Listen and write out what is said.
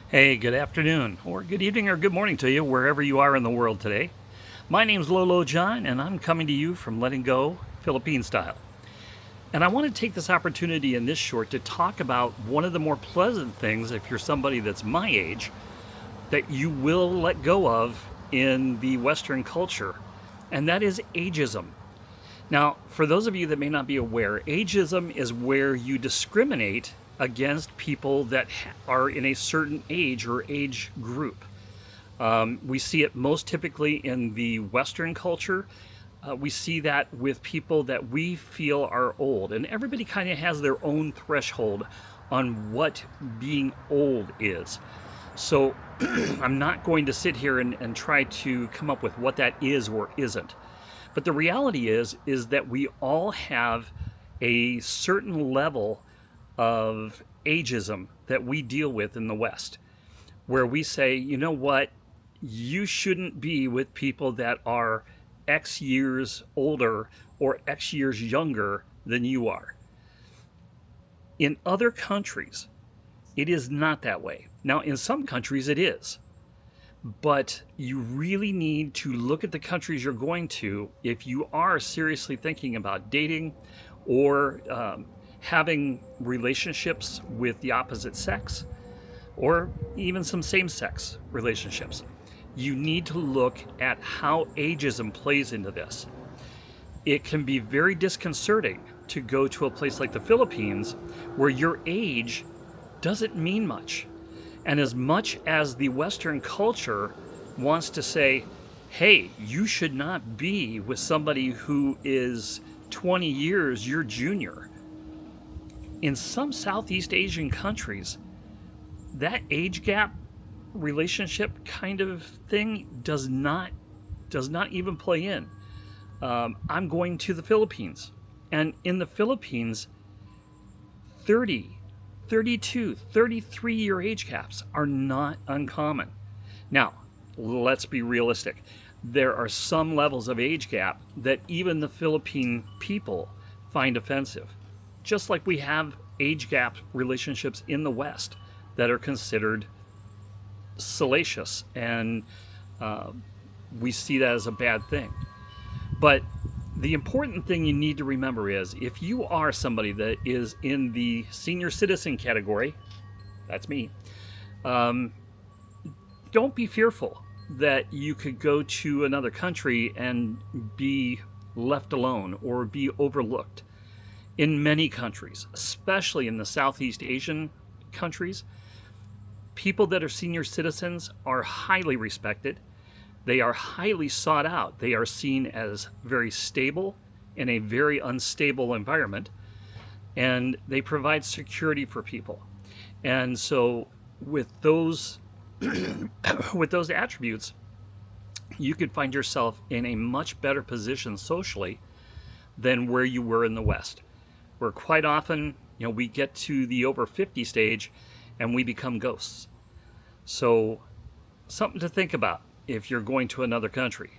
Hey, good afternoon, or good evening, or good morning to you, wherever you are in the world today. My name's Lolo John, and I'm coming to you from Letting Go, Philippine style. And I want to take this opportunity in this short to talk about one of the more pleasant things, if you're somebody that's my age, that you will let go of in the Western culture, and that is ageism. Now, for those of you that may not be aware, ageism is where you discriminate against people that are in a certain age or age group. We see it most typically in the Western culture. We see that with people that we feel are old, and everybody kind of has their own threshold on what being old is. So I'm not going to sit here and try to come up with what that is or isn't. But the reality is that we all have a certain level of ageism that we deal with in the West, where we say, you know what, you shouldn't be with people that are X years older or X years younger than you are. In other countries, it is not that way. Now, in some countries, it is. But you really need to look at the countries you're going to if you are seriously thinking about dating or having relationships with the opposite sex or even some same sex relationships. You need to look at how ageism plays into this. It can be very disconcerting to go to a place like the Philippines where your age doesn't mean much. And as much as the Western culture wants to say, hey, you should not be with somebody who is 20 years your junior, in some Southeast Asian countries, that age gap relationship kind of thing does not even play in. I'm going to the Philippines, and in the Philippines, 30, 32, 33-year age caps are not uncommon. Now, let's be realistic. There are some levels of age gap that even the Philippine people find offensive, just like we have age gap relationships in the West that are considered salacious, and uh, we see that as a bad thing. But the important thing you need to remember is if you are somebody that is in the senior citizen category, that's me, um, don't be fearful that you could go to another country and be left alone or be overlooked. In many countries, especially in the Southeast Asian countries, people that are senior citizens are highly respected. They are highly sought out. They are seen as very stable in a very unstable environment, and they provide security for people. And so, with those with those attributes, you could find yourself in a much better position socially than where you were in the West, where quite often, we get to the over 50 stage and we become ghosts. So, something to think about if you're going to another country.